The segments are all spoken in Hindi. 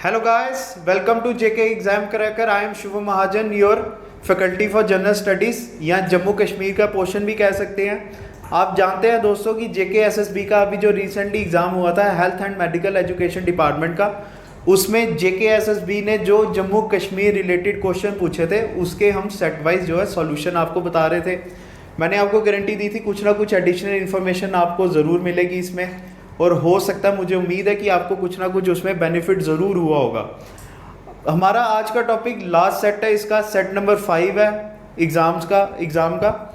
Hello guys, welcome to JK Exam Cracker. I am Shubham Mahajan, your faculty for general studies या जम्मू कश्मीर का पोर्शन भी कह सकते हैं। आप जानते हैं दोस्तों कि JK SSB का अभी जो रिसेंटली एग्ज़ाम हुआ था health and medical education department का, उसमें JK SSB ने जो जम्मू कश्मीर रिलेटेड क्वेश्चन पूछे थे उसके हम सेट वाइज जो है सॉल्यूशन आपको बता रहे थे। मैंने आपको गारंटी दी थी कुछ ना कुछ एडिशनल इन्फॉर्मेशन आपको ज़रूर मिलेगी इसमें, और हो सकता है, मुझे उम्मीद है कि आपको कुछ ना कुछ उसमें बेनिफिट ज़रूर हुआ होगा। हमारा आज का टॉपिक लास्ट सेट है, इसका सेट नंबर 5 है एग्ज़ाम का।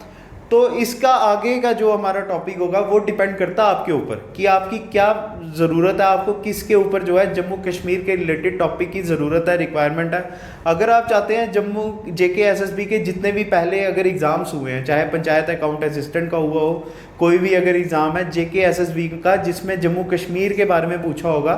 तो इसका आगे का जो हमारा टॉपिक होगा वो डिपेंड करता है आपके ऊपर कि आपकी क्या ज़रूरत है, आपको किसके ऊपर जो है जम्मू कश्मीर के रिलेटेड टॉपिक की ज़रूरत है, रिक्वायरमेंट है। अगर आप चाहते हैं जम्मू JK SSB के जितने भी पहले अगर एग्ज़ाम्स हुए हैं, चाहे पंचायत अकाउंट असिस्टेंट का हुआ हो, कोई भी अगर एग्ज़ाम है JK SSB का जिसमें जम्मू कश्मीर के बारे में पूछा होगा,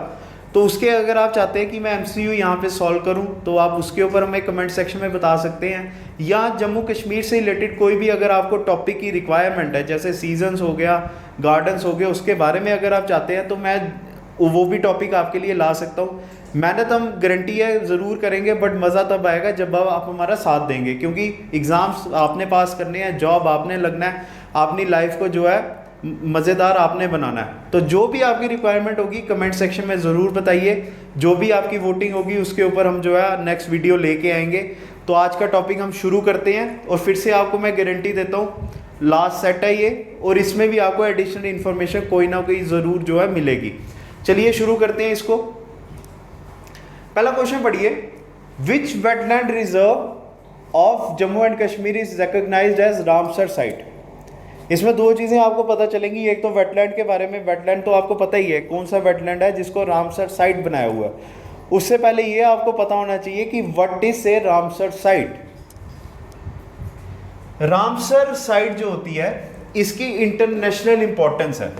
तो उसके अगर आप चाहते हैं कि मैं MCQ यहाँ पे सॉल्व करूँ तो आप उसके ऊपर हमें कमेंट सेक्शन में बता सकते हैं। या जम्मू कश्मीर से रिलेटेड कोई भी अगर आपको टॉपिक की रिक्वायरमेंट है, जैसे सीजन्स हो गया, गार्डन्स हो गए, उसके बारे में अगर आप चाहते हैं तो मैं वो भी टॉपिक आपके लिए ला सकता हूँ। मेहनत हम गारंटी है ज़रूर करेंगे, बट मज़ा तब आएगा जब आप हमारा साथ देंगे, क्योंकि एग्ज़ाम्स आपने पास करने हैं, जॉब आपने लगना है, अपनी लाइफ को जो है मज़ेदार आपने बनाना है। तो जो भी आपकी रिक्वायरमेंट होगी कमेंट सेक्शन में ज़रूर बताइए। जो भी आपकी वोटिंग होगी उसके ऊपर हम जो है नेक्स्ट वीडियो लेके आएंगे। तो आज का टॉपिक हम शुरू करते हैं, और फिर से आपको मैं गारंटी देता हूँ लास्ट सेट है ये, और इसमें भी आपको एडिशनल इन्फॉर्मेशन कोई ना कोई ज़रूर जो है मिलेगी। चलिए शुरू करते हैं इसको। पहला क्वेश्चन पढ़िए, which wetland reserve of Jammu and Kashmir is recognised as Ramsar site. इसमें दो चीज़ें आपको पता चलेंगी। एक तो वेटलैंड के बारे में, वेटलैंड तो आपको पता ही है कौन सा वेटलैंड है जिसको रामसर साइट बनाया हुआ है। उससे पहले ये आपको पता होना चाहिए कि what is a Ramsar site. Ramsar site जो होती है इसकी इंटरनेशनल इंपॉर्टेंस है।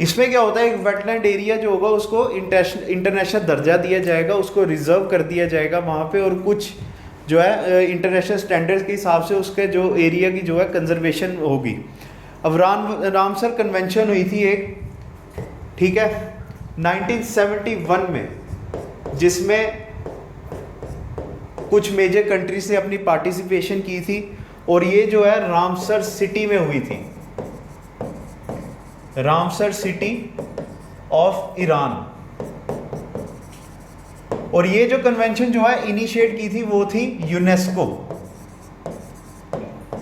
इसमें क्या होता है, एक वेटलैंड एरिया जो होगा उसको इंटरनेशनल दर्जा दिया जाएगा, उसको रिजर्व कर दिया जाएगा वहाँ पे, और कुछ जो है इंटरनेशनल स्टैंडर्ड्स के हिसाब से उसके जो एरिया की जो है कंजर्वेशन होगी। अब रामसर कन्वेंशन हुई थी एक, ठीक है, 1971 में, जिसमें कुछ मेजर कंट्रीज ने अपनी पार्टिसिपेशन की थी, और ये जो है रामसर सिटी में हुई थी, रामसर सिटी ऑफ ईरान। और ये जो कन्वेंशन जो है इनिशिएट की थी वो थी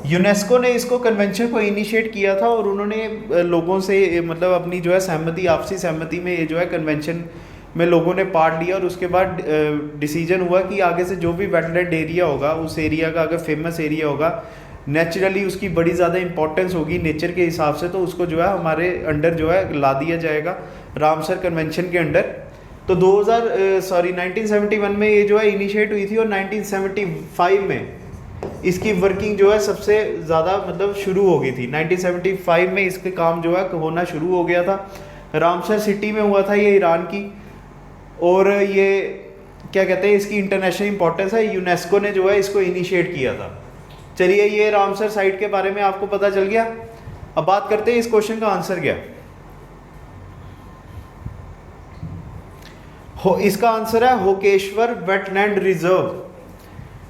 यूनेस्को ने इसको कन्वेंशन को इनिशिएट किया था, और उन्होंने लोगों से मतलब अपनी जो है सहमति, आपसी सहमति में ये जो है कन्वेंशन में लोगों ने पार्ट लिया, और उसके बाद डिसीजन हुआ कि आगे से जो भी वेटलैंड एरिया होगा, उस एरिया का अगर फेमस एरिया होगा, नेचुरली उसकी बड़ी ज़्यादा इंपॉर्टेंस होगी नेचर के हिसाब से, तो उसको जो है हमारे अंडर जो है ला दिया जाएगा रामसर कन्वेंशन के अंडर। तो 1971 में ये जो है इनिशिएट हुई थी, और 1975 में इसकी वर्किंग जो है सबसे ज़्यादा मतलब शुरू हो गई थी। 1975 में इसके काम जो है होना शुरू हो गया था। रामसर सिटी में हुआ था ये, ईरान की, और ये क्या कहते हैं, इसकी इंटरनेशनल इंपॉर्टेंस है, यूनेस्को ने जो है इसको इनिशिएट किया था। चलिए, ये रामसर साइट के बारे में आपको पता चल गया। अब बात करते हैं इस क्वेश्चन का आंसर क्या हो। इसका आंसर है होकेश्वर वेटलैंड रिजर्व,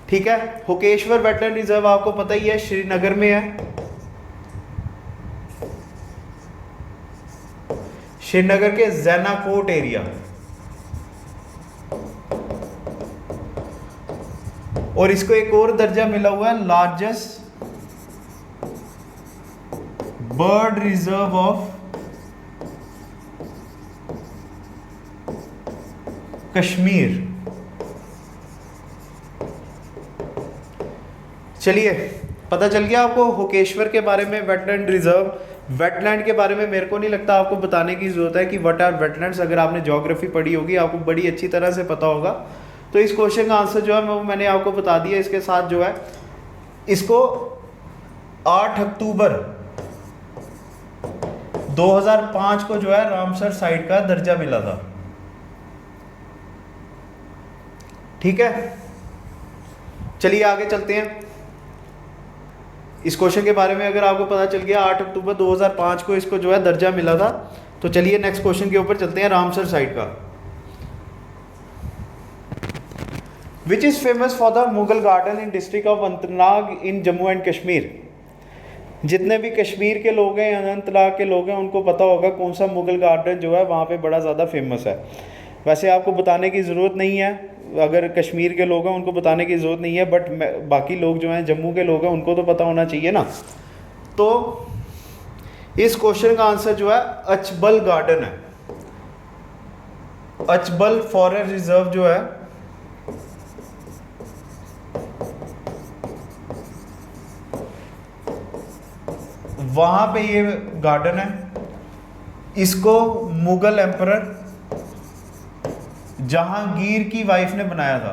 ठीक है। होकेश्वर वेटलैंड रिजर्व आपको पता ही है श्रीनगर में है, श्रीनगर के जैनाकोट एरिया, और इसको एक और दर्जा मिला हुआ है largest bird reserve of Kashmir. चलिए, पता चल गया आपको होकेश्वर के बारे में, वेटलैंड रिजर्व। वेटलैंड के बारे में मेरे को नहीं लगता आपको बताने की जरूरत है कि व्हाट आर वेटलैंड्स। अगर आपने ज्योग्राफी पढ़ी होगी आपको बड़ी अच्छी तरह से पता होगा। तो इस क्वेश्चन का आंसर जो है वो मैंने आपको बता दिया। इसके साथ जो है इसको 8 अक्टूबर 2005 को जो है रामसर साइट का दर्जा मिला था, ठीक है। चलिए आगे चलते हैं। इस क्वेश्चन के बारे में अगर आपको पता चल गया 8 अक्टूबर 2005 को इसको जो है दर्जा मिला था। तो चलिए नेक्स्ट क्वेश्चन के ऊपर चलते हैं, रामसर साइट का। Which is famous for the Mughal garden in district of Anantnag in Jammu and Kashmir. जितने भी कश्मीर के लोग हैं, अनंतनाग के लोग हैं, उनको पता होगा कौन सा मुगल गार्डन जो है वहाँ पे बड़ा ज़्यादा फेमस है। वैसे आपको बताने की ज़रूरत नहीं है, अगर कश्मीर के लोग हैं उनको बताने की ज़रूरत नहीं है, बट बाकी लोग जो हैं जम्मू के लोग हैं उनको तो पता होना चाहिए ना। तो इस क्वेश्चन का आंसर जो है अचबल गार्डन है। अचबल फॉरेस्ट रिजर्व जो है वहाँ पे ये गार्डन है। इसको मुगल एम्परर जहांगीर की वाइफ ने बनाया था।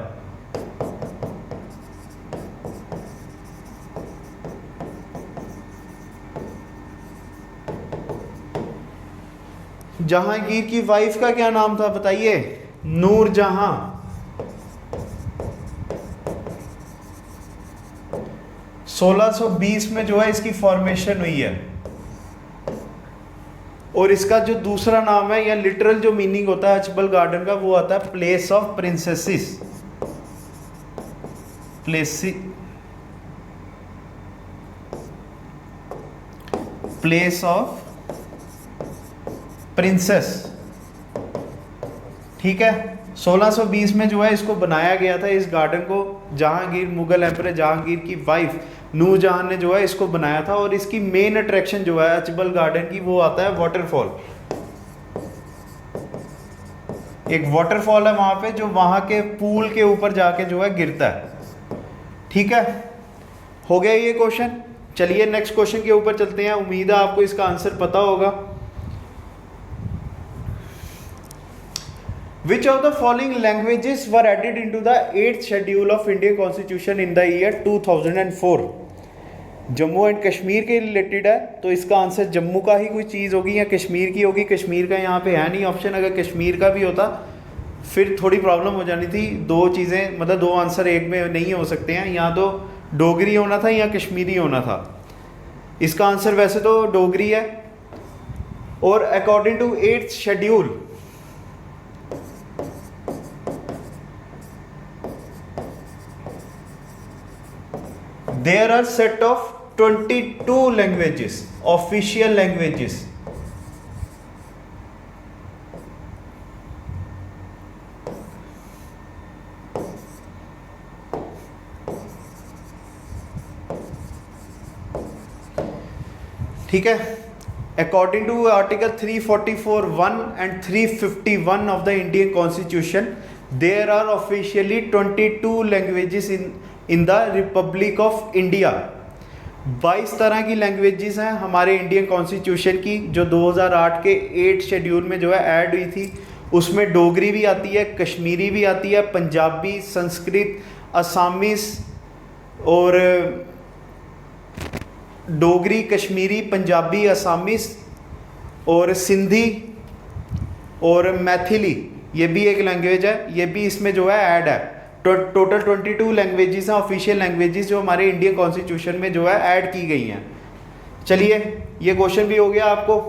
जहांगीर की वाइफ का क्या नाम था बताइए? नूरजहां। 1620 में जो है इसकी फॉर्मेशन हुई है। और इसका जो दूसरा नाम है या लिटरल जो मीनिंग होता है अचबल गार्डन का वो आता है place of princesses. Place of princess, ठीक है। 1620 में जो है इसको बनाया गया था, इस गार्डन को जहांगीर, मुगल एम्परर जहांगीर की वाइफ नूरजहां ने जो है इसको बनाया था। और इसकी मेन अट्रैक्शन जो है अचबल गार्डन की वो आता है वाटरफॉल। एक वाटरफॉल है वहां पे जो वहां के पूल के ऊपर जाके जो है गिरता है, ठीक है। हो गया ये क्वेश्चन। चलिए नेक्स्ट क्वेश्चन के ऊपर चलते हैं। उम्मीद है आपको इसका आंसर पता होगा। Which of the following languages were added into the 8th schedule of Indian Constitution in the year 2004? Jammu and Kashmir के रिलेटेड है तो इसका आंसर जम्मू का ही कोई चीज़ होगी या कश्मीर की होगी। कश्मीर का यहाँ पे है नहीं ऑप्शन। अगर कश्मीर का भी होता फिर थोड़ी प्रॉब्लम हो जानी थी। दो चीज़ें मतलब दो आंसर एक में नहीं हो सकते हैं, या तो डोगरी होना था या कश्मीरी होना था। इसका आंसर वैसे तो डोगरी है। और according to 8th schedule there are set of 22 languages, official languages. ठीक है। According to Article 344(1) and 351 of the Indian Constitution, there are officially 22 languages in the Republic of India। 22 तरह की लैंग्वेजेस हैं हमारे इंडियन कॉन्स्टिट्यूशन की, जो 2008 के 8 शेड्यूल में जो है ऐड हुई थी। उसमें डोगरी भी आती है, कश्मीरी भी आती है, पंजाबी, संस्कृत, असामीस और डोगरी, कश्मीरी, पंजाबी, असामीस और सिंधी और मैथिली, ये भी एक लैंग्वेज है, ये भी इसमें जो है ऐड है। टोटल 22 लैंग्वेजेस हैं ऑफिशियल लैंग्वेजेस जो हमारे इंडियन कॉन्स्टिट्यूशन में जो है ऐड की गई हैं। चलिए ये क्वेश्चन भी हो गया आपको।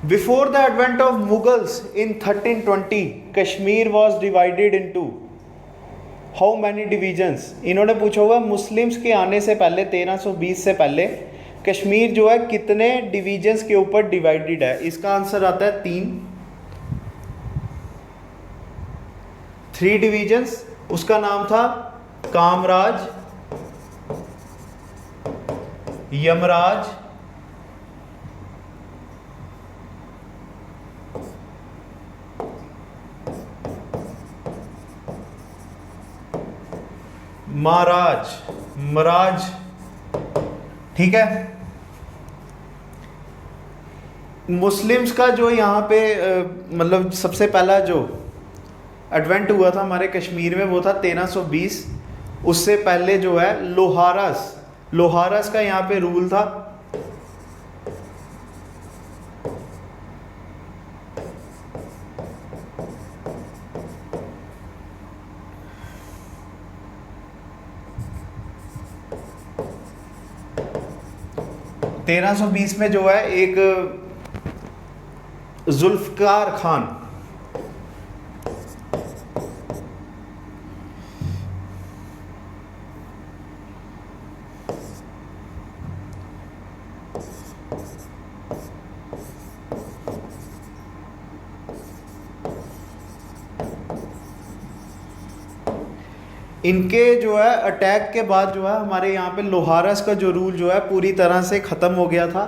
Before the advent of Mughals in 1320 Kashmir was divided into how many divisions. इन्होंने पूछा हुआ मुस्लिम्स के आने से पहले 1320 से पहले कश्मीर जो है कितने डिवीजन्स के ऊपर डिवाइडेड है। इसका आंसर आता है 3 डिवीजन्स। उसका नाम था कामराज, यमराज, महाराज, मराज, ठीक है। मुस्लिम्स का जो यहाँ पे मतलब सबसे पहला जो एडवेंट हुआ था हमारे कश्मीर में वो था 1320। उससे पहले जो है लोहारस का यहाँ पे रूल था। 1320 में जो है एक जुल्फकार खान, इनके जो है अटैक के बाद जो है हमारे यहाँ पे लोहारस का जो रूल जो है पूरी तरह से ख़त्म हो गया था।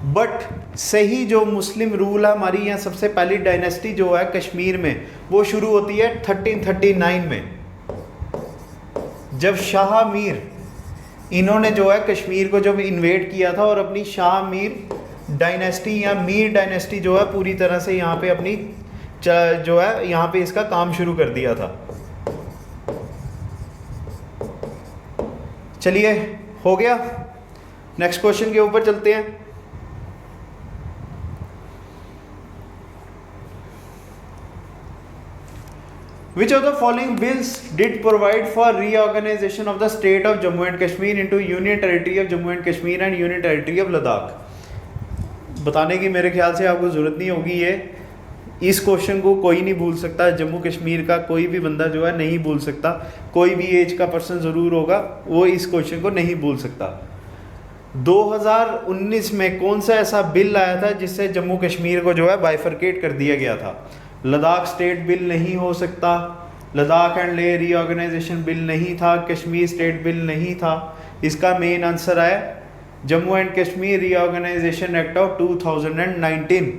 बट सही जो मुस्लिम रूल है हमारी यहाँ सबसे पहली डायनेस्टी जो है कश्मीर में वो शुरू होती है 1339 में, जब शाह मीर इन्होंने जो है कश्मीर को जब इन्वेड किया था और अपनी शाह मीर डायनेस्टी या मीर डायनेस्टी जो है पूरी तरह से यहाँ पे अपनी जो है यहाँ पे इसका काम शुरू कर दिया था। चलिए हो गया, नेक्स्ट क्वेश्चन के ऊपर चलते हैं। Which of the following bills did provide for reorganization of the state of Jammu and Kashmir into Union Territory of Jammu and Kashmir and Union Territory of Ladakh? बताने की मेरे ख्याल से आपको ज़रूरत नहीं होगी, ये इस क्वेश्चन को कोई नहीं भूल सकता, जम्मू कश्मीर का कोई भी बंदा जो है नहीं भूल सकता, कोई भी एज का पर्सन ज़रूर होगा वो इस क्वेश्चन को नहीं भूल सकता। 2019 में कौन सा ऐसा बिल आया था जिससे जम्मू कश्मीर को जो है बाइफरकेट कर दिया गया था? लद्दाख स्टेट बिल नहीं हो सकता, लद्दाख एंड ले रीऑर्गेनाइजेशन बिल नहीं था, कश्मीर स्टेट बिल नहीं था। इसका मेन आंसर है Jammu and Kashmir reorganisation act of 2019,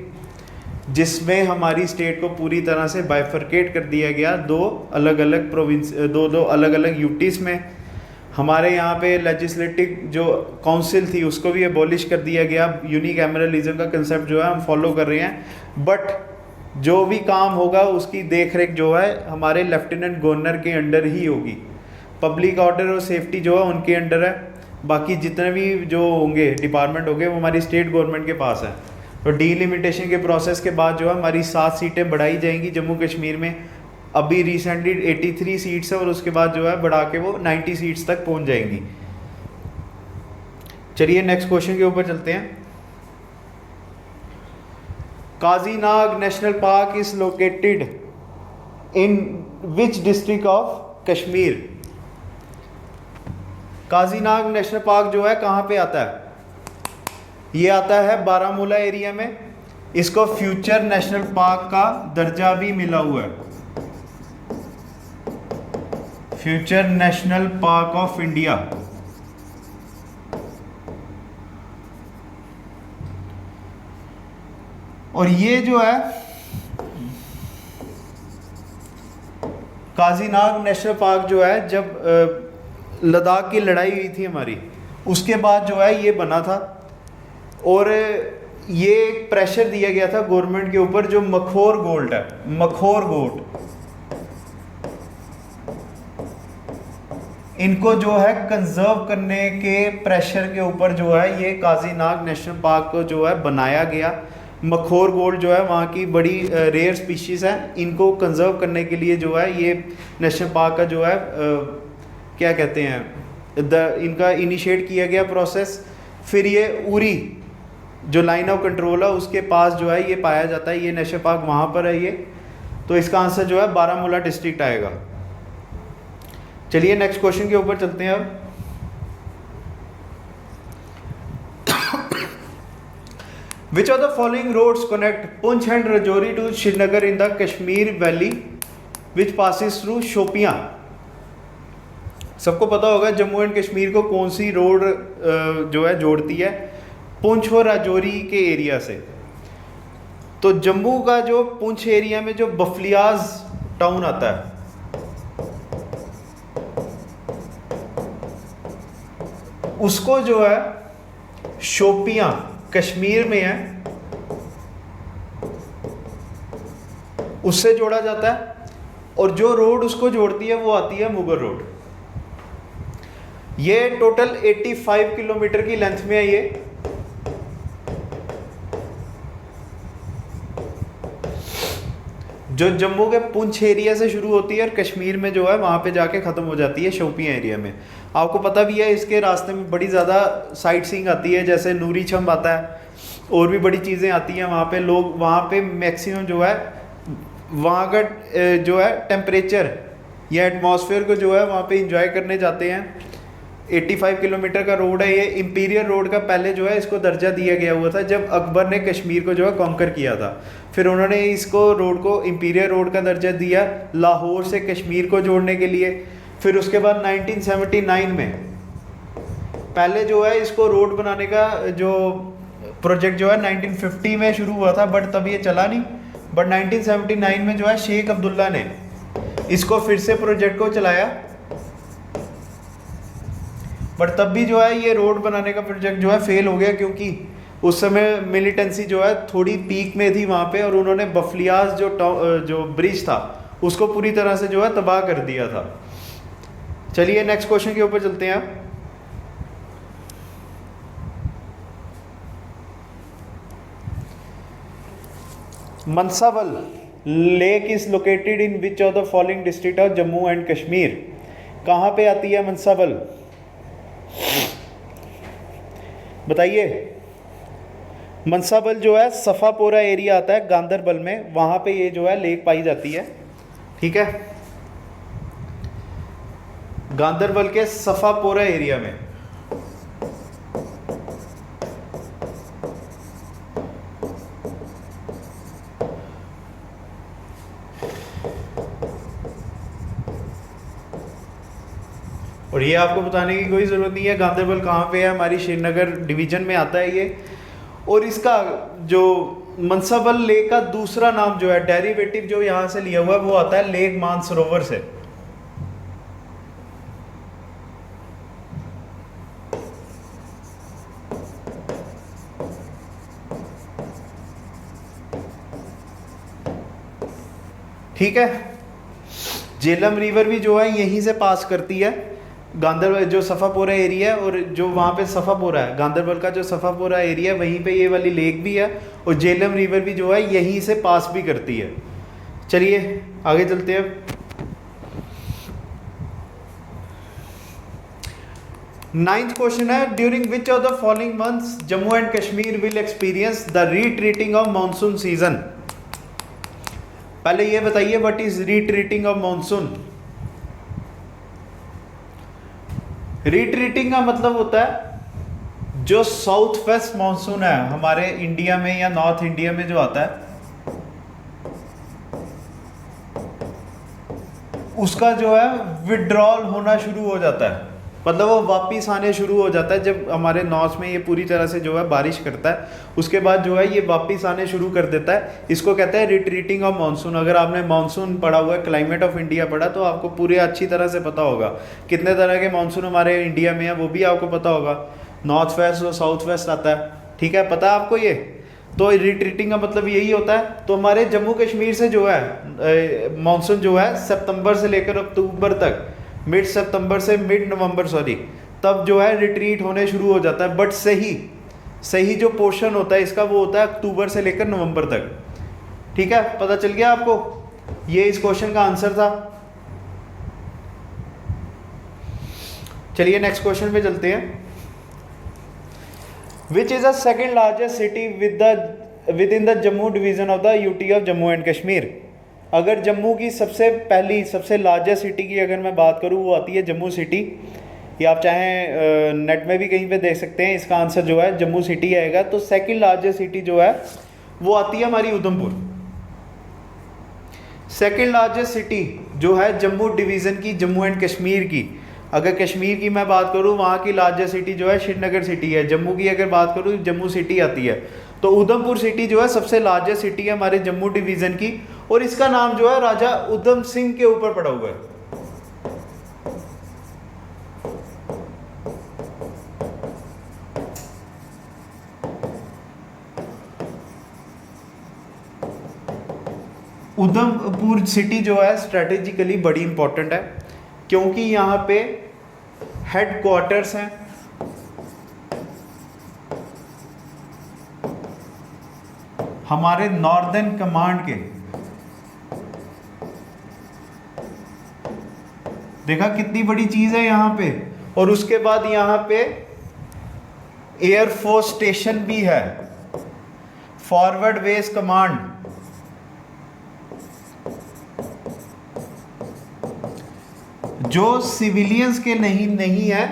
जिसमें हमारी स्टेट को पूरी तरह से बाइफरकेट कर दिया गया दो अलग अलग प्रोविंस, दो अलग अलग यूटीज़ में। हमारे यहाँ पे लेजिस्लेटिव जो काउंसिल थी उसको भी एबॉलिश कर दिया गया, यूनिकैमरलिज्म का कंसेप्ट जो है हम फॉलो कर रहे हैं। बट जो भी काम होगा उसकी देखरेख जो है हमारे लेफ्टिनेंट गवर्नर के अंडर ही होगी, पब्लिक ऑर्डर और सेफ्टी जो है उनके अंडर है, बाकी जितने भी जो होंगे डिपार्टमेंट होंगे वो हमारी स्टेट गवर्नमेंट के पास है। तो डीलिमिटेशन के प्रोसेस के बाद जो है हमारी 7 सीटें बढ़ाई जाएंगी जम्मू कश्मीर में। अभी रिसेंटली 83 सीट्स है और उसके बाद जो है बढ़ा के वो 90 सीट्स तक पहुंच जाएंगी। चलिए नेक्स्ट क्वेश्चन के ऊपर चलते हैं। Kazinag national park is located in which district of Kashmir? Kazinag national park जो है कहाँ पे आता है? ये आता है बारामूला एरिया में। इसको फ्यूचर नेशनल पार्क का दर्जा भी मिला हुआ है, future national park of India. और ये जो है काजीनाग नेशनल पार्क जो है जब लद्दाख की लड़ाई हुई थी हमारी, उसके बाद जो है ये बना था और ये एक प्रेशर दिया गया था गवर्नमेंट के ऊपर, जो मखोर गोल्ड है, मखोर गोट, इनको जो है कंजर्व करने के प्रेशर के ऊपर जो है ये काजीनाग नेशनल पार्क को जो है बनाया गया। मखोर गोल्ड जो है वहाँ की बड़ी रेयर स्पीशीज़ है, इनको कंजर्व करने के लिए जो है ये नेशनल पार्क का जो है क्या कहते हैं इनका इनिशिएट किया गया प्रोसेस। फिर ये उरी जो लाइन ऑफ कंट्रोल है उसके पास जो है ये पाया जाता है, ये नेशनल पार्क वहाँ पर है ये। तो इसका आंसर जो है बारामूला डिस्ट्रिक्ट आएगा। चलिए नेक्स्ट क्वेश्चन के ऊपर चलते हैं अब। Which of the following roads connect Poonch and Rajouri to Srinagar in the Kashmir Valley which passes through Shopian? सबको पता होगा जम्मू एंड कश्मीर को कौन सी रोड जो है जोड़ती है पुंछ और राजौरी के एरिया से। तो जम्मू का जो पुंछ एरिया में जो बफलियाज टाउन आता है, उसको जो है शोपियां कश्मीर में है उससे जोड़ा जाता है, और जो रोड उसको जोड़ती है वो आती है मुगल रोड। ये टोटल 85 किलोमीटर की लेंथ में है ये। जो जम्मू के पुंछ एरिया से शुरू होती है और कश्मीर में जो है वहाँ पे जाके ख़त्म हो जाती है शोपियां एरिया में। आपको पता भी है इसके रास्ते में बड़ी ज़्यादा साइट सीइंग आती है, जैसे नूरी छंब आता है और भी बड़ी चीज़ें आती हैं वहाँ पे। लोग वहाँ पे मैक्सिमम जो है वहाँ का जो है टेम्परेचर या एटमॉस्फेयर को जो है वहाँ पे इंजॉय करने जाते हैं। 85 किलोमीटर का रोड है ये। इंपीरियल रोड का पहले जो है इसको दर्जा दिया गया हुआ था जब अकबर ने कश्मीर को जो है कॉन्कर किया था। फिर उन्होंने इसको रोड को इंपीरियल रोड का दर्जा दिया लाहौर से कश्मीर को जोड़ने के लिए। फिर उसके बाद 1979 में पहले जो है इसको रोड बनाने का जो प्रोजेक्ट जो है 1950 में शुरू हुआ था, बट तब ये चला नहीं। बट 1979 में जो है शेख अब्दुल्ला ने इसको फिर से प्रोजेक्ट को चलाया, बट तब भी जो है ये रोड बनाने का प्रोजेक्ट जो है फेल हो गया, क्योंकि उस समय मिलिटेंसी जो है थोड़ी पीक में थी वहाँ पे और उन्होंने बफलियाज जो ब्रिज था उसको पूरी तरह से जो है तबाह कर दिया था। चलिए नेक्स्ट क्वेश्चन के ऊपर चलते हैं। Manasbal lake is located in which of the following district of Jammu and Kashmir. कहाँ पे आती है मनसावल, बताइए। मनसावल जो है सफापोरा एरिया आता है गांदरबल में, वहाँ पे ये जो है लेक पाई जाती है। ठीक है, गांदरबल के सफापोरा एरिया में। और ये आपको बताने की कोई ज़रूरत नहीं है गांदरबल कहाँ पे है, हमारी श्रीनगर डिवीज़न में आता है ये। और इसका जो मनसावल लेक का दूसरा नाम जो है डेरिवेटिव जो यहाँ से लिया हुआ है वो आता है लेक मानसरोवर से। ठीक है, झेलम रिवर भी जो है यहीं से पास करती है गांदरबल जो सफ़ापोरा एरिया है, और जो वहाँ पे सफ़ापोरा है गांदरबल का जो सफ़ापोरा एरिया है वहीं पे ये वाली लेक भी है, और झेलम रिवर भी जो है यहीं से पास भी करती है। चलिए आगे चलते हैं। नाइन्थ क्वेश्चन है, during which of the following months Jammu and Kashmir will experience the retreating of monsoon season. पहले ये बताइए what is retreating of monsoon. Retreating का मतलब होता है जो साउथ वेस्ट मानसून है हमारे इंडिया में या नॉर्थ इंडिया में जो आता है उसका जो है विड्रॉल होना शुरू हो जाता है, मतलब वो वापिस आने शुरू हो जाता है। जब हमारे नॉर्थ में ये पूरी तरह से जो है बारिश करता है उसके बाद जो है ये वापिस आने शुरू कर देता है, इसको कहते हैं रिट्रीटिंग ऑफ मानसून। अगर आपने मानसून पढ़ा हुआ है, क्लाइमेट ऑफ इंडिया पढ़ा, तो आपको पूरे अच्छी तरह से पता होगा कितने तरह के मानसून हमारे इंडिया में है, वो भी आपको पता होगा। नॉर्थ वेस्ट और साउथ वेस्ट आता है, ठीक है, पता है आपको ये। तो रिट्रीटिंग का मतलब यही होता है। तो हमारे जम्मू कश्मीर से जो है मानसून जो है सितंबर से लेकर अक्टूबर तक, मिड सितंबर से मिड नवंबर तब जो है रिट्रीट होने शुरू हो जाता है। बट सही जो पोर्शन होता है इसका वो होता है अक्टूबर से लेकर नवंबर तक। ठीक है, पता चल गया आपको, ये इस क्वेश्चन का आंसर था। चलिए नेक्स्ट क्वेश्चन पे चलते हैं। Which is the second largest city with in the Jammu division of the UT of Jammu and Kashmir. अगर जम्मू की सबसे लार्जेस्ट सिटी की अगर मैं बात करूँ वो आती है जम्मू सिटी, या आप चाहें नेट में भी कहीं पे देख सकते हैं, इसका आंसर जो है जम्मू सिटी आएगा। तो सेकंड लार्जेस्ट सिटी जो है वो आती है हमारी उधमपुर। सेकंड लार्जेस्ट सिटी जो है जम्मू डिवीज़न की, जम्मू एंड कश्मीर की, अगर कश्मीर की मैं बात करूँ वहाँ की लार्जेस्ट सिटी जो है श्रीनगर सिटी है। जम्मू की अगर बात करूँ जम्मू सिटी आती है। तो उधमपुर सिटी जो है सबसे लार्जेस्ट सिटी है हमारे जम्मू डिवीज़न की, और इसका नाम जो है राजा उधम सिंह के ऊपर पड़ा हुआ है। उधमपुर सिटी जो है स्ट्रेटेजिकली बड़ी इंपॉर्टेंट है, क्योंकि यहाँ पे हेड क्वार्टर्स हैं हमारे नॉर्दर्न कमांड के। देखा कितनी बड़ी चीज है यहाँ पे। और उसके बाद यहाँ पे एयरफोर्स स्टेशन भी है, फॉरवर्ड बेस कमांड। जो सिविलियंस के नहीं है,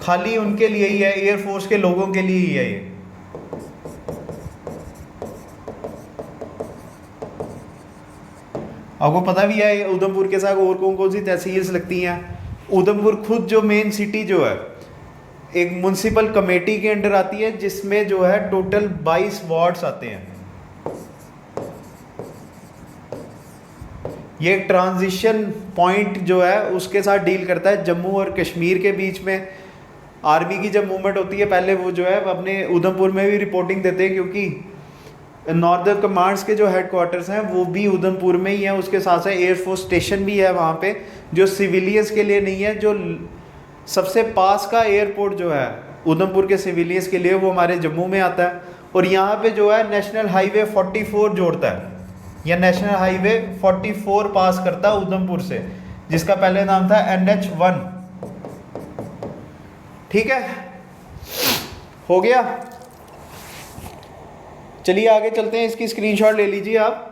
खाली उनके लिए ही है, एयरफोर्स के लोगों के लिए ही है ये। आपको पता भी है उधमपुर के साथ और कौन कौन सी तहसील्स लगती हैं। उधमपुर खुद जो मेन सिटी जो है एक म्युनिसिपल कमेटी के अंडर आती है, जिसमें जो है टोटल 22 वार्ड्स आते हैं। ये एक ट्रांजिशन पॉइंट जो है उसके साथ डील करता है। जम्मू और कश्मीर के बीच में आर्मी की जब मूवमेंट होती है, पहले वो जो है अपने उधमपुर में भी रिपोर्टिंग देते हैं, क्योंकि नॉर्दर्न कमांड्स के जो हेडक्वार्टर्स हैं वो भी उधमपुर में ही है। उसके साथ साथ एयरफोर्स स्टेशन भी है वहाँ पे, जो सिविलियंस के लिए नहीं है। जो सबसे पास का एयरपोर्ट जो है उधमपुर के सिविलियंस के लिए, वो हमारे जम्मू में आता है। और यहाँ पे जो है नेशनल हाईवे 44 जोड़ता है, या नेशनल हाईवे 44 पास करता है उधमपुर से, जिसका पहले नाम था NH1। ठीक है, हो गया। चलिए आगे चलते हैं, इसकी स्क्रीनशॉट ले लीजिए आप।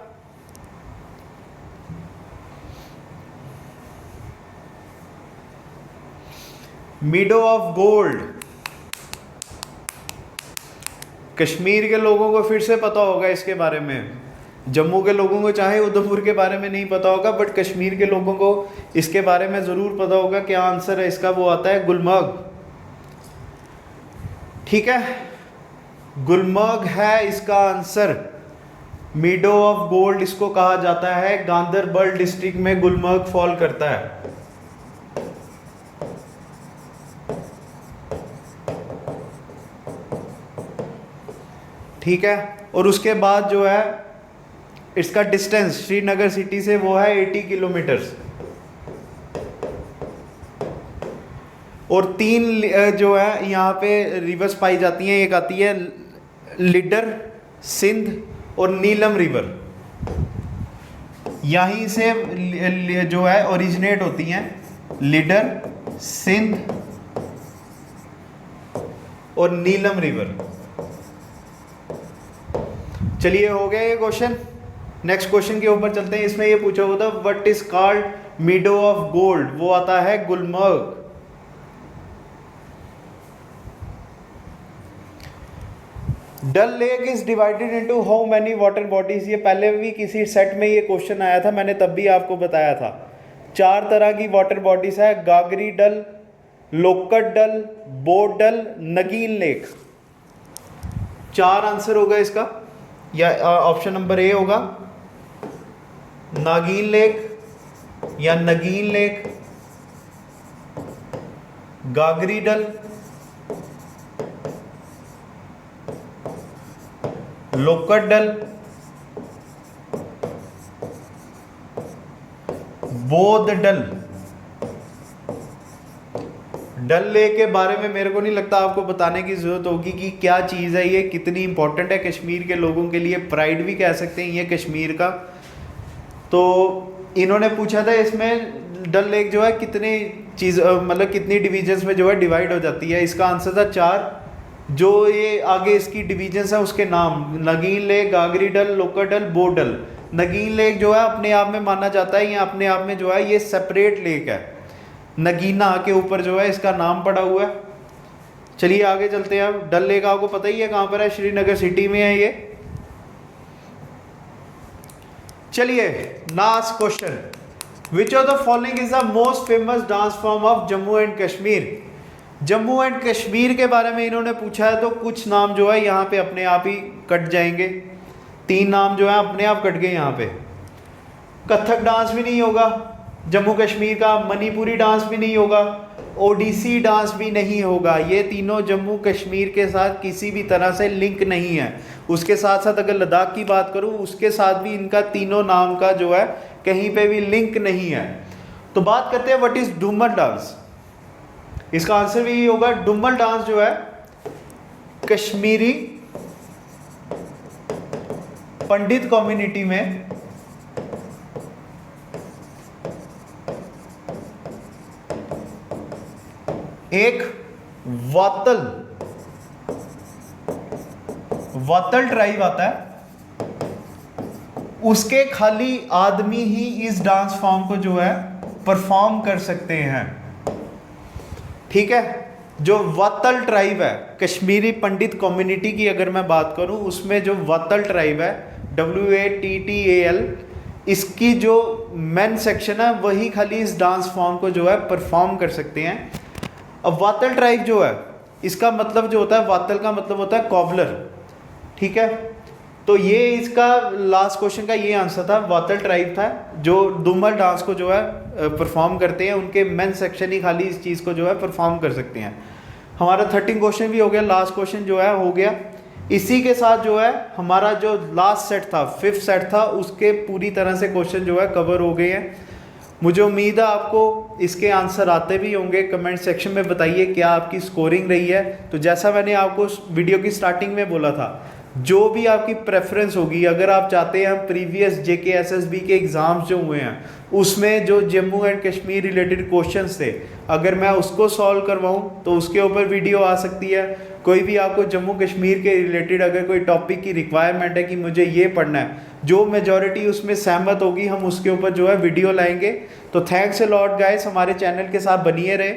मीडो ऑफ गोल्ड, कश्मीर के लोगों को फिर से पता होगा इसके बारे में। जम्मू के लोगों को चाहे उधमपुर के बारे में नहीं पता होगा, बट कश्मीर के लोगों को इसके बारे में ज़रूर पता होगा। क्या आंसर है इसका? वो आता है गुलमर्ग। ठीक है, गुलमर्ग है इसका आंसर। मीडो ऑफ गोल्ड इसको कहा जाता है। गांदरबल डिस्ट्रिक्ट में गुलमर्ग फॉल करता है। ठीक है, और उसके बाद जो है इसका डिस्टेंस श्रीनगर सिटी से वो है 80 किलोमीटर्स। और 3 जो है यहाँ पे रिवर्स पाई जाती हैं। एक आती है लिडर, सिंध और नीलम रिवर। यहीं से जो है ओरिजिनेट होती हैं लिडर, सिंध और नीलम रिवर। चलिए हो गया ये क्वेश्चन। नेक्स्ट क्वेश्चन के ऊपर चलते हैं। इसमें ये पूछा हुआ था what is called meadow of gold, वो आता है Gulmarg. Dal lake is divided into how many water bodies. ये पहले भी किसी सेट में ये क्वेश्चन आया था, मैंने तब भी आपको बताया था। 4 तरह की वाटर बॉडीज है, गागरी डल, लोकट डल, बोट डल, नगीन लेक। 4 आंसर होगा इसका, या ऑप्शन नंबर ए होगा नागीन लेक, या नगीन लेक, गागरी डल, लोकट डल, बोध डल। डल लेक के बारे में मेरे को नहीं लगता आपको बताने की जरूरत होगी कि क्या चीज़ है ये, कितनी इंपॉर्टेंट है कश्मीर के लोगों के लिए, प्राइड भी कह सकते हैं ये कश्मीर का। तो इन्होंने पूछा था इसमें डल लेक जो है कितनी चीज़ मतलब कितनी डिविजन्स में जो है डिवाइड हो जाती है। इसका आंसर था 4। जो ये आगे इसकी डिविजन्स है उसके नाम नगीन लेक, गागरी डल, लोकट डल, बोट डल। नगीन लेक जो है अपने आप में माना जाता है, या अपने आप में जो है ये सेपरेट लेक है। नगीना के ऊपर जो है इसका नाम पड़ा हुआ है। चलिए आगे चलते हैं। अब डल लेक आपको पता ही है कहाँ पर है, श्रीनगर सिटी में है ये। चलिए last question, which of the following is the most famous dance form of Jammu and Kashmir. Jammu and Kashmir के बारे में इन्होंने पूछा है, तो कुछ नाम जो है यहाँ पे अपने आप ही कट जाएंगे। 3 नाम जो है अपने आप कट गए यहाँ पे। कथक डांस भी नहीं होगा जम्मू कश्मीर का, मणिपुरी डांस भी नहीं होगा, ओडिसी डांस भी नहीं होगा। ये तीनों जम्मू कश्मीर के साथ किसी भी तरह से लिंक नहीं है। उसके साथ साथ अगर लद्दाख की बात करूँ, उसके साथ भी इनका तीनों नाम का जो है कहीं पे भी लिंक नहीं है। तो बात करते हैं व्हाट इज डूमर डांस। इसका आंसर भी ये होगा, डूमर डांस जो है कश्मीरी पंडित कम्युनिटी में एक वातल ट्राइब आता है, उसके खाली आदमी ही इस डांस फॉर्म को जो है परफॉर्म कर सकते हैं। ठीक है, जो वातल ट्राइब है, कश्मीरी पंडित कम्युनिटी की अगर मैं बात करूं, उसमें जो वातल ट्राइब है WATTAL, इसकी जो मेन सेक्शन है वही खाली इस डांस फॉर्म को जो है परफॉर्म कर सकते हैं। अब वातल ट्राइब जो है, इसका मतलब जो होता है, वातल का मतलब होता है कॉबलर। ठीक है, तो ये इसका लास्ट क्वेश्चन का ये आंसर था, वातल ट्राइब था जो दुमल डांस को जो है परफॉर्म करते हैं, उनके मेन सेक्शन ही खाली इस चीज़ को जो है परफॉर्म कर सकते हैं। हमारा 13 क्वेश्चन भी हो गया, लास्ट क्वेश्चन जो है हो गया। इसी के साथ जो है हमारा जो लास्ट सेट था, 5th सेट था, उसके पूरी तरह से क्वेश्चन जो है कवर हो गए हैं। मुझे उम्मीद है आपको इसके आंसर आते भी होंगे। कमेंट सेक्शन में बताइए क्या आपकी स्कोरिंग रही है। तो जैसा मैंने आपको वीडियो की स्टार्टिंग में बोला था, जो भी आपकी प्रेफरेंस होगी, अगर आप चाहते हैं हम प्रीवियस JK SSB के एग्ज़ाम्स जो हुए हैं उसमें जो Jammu and Kashmir related questions थे, अगर मैं उसको सॉल्व करवाऊं तो उसके ऊपर वीडियो आ सकती है। कोई भी आपको जम्मू कश्मीर के रिलेटेड अगर कोई टॉपिक की रिक्वायरमेंट है कि मुझे ये पढ़ना है, जो मेजॉरिटी उसमें सहमत होगी हम उसके ऊपर जो है वीडियो लाएंगे। तो थैंक्स अ लॉट गाइस, हमारे चैनल के साथ बनिए रहे।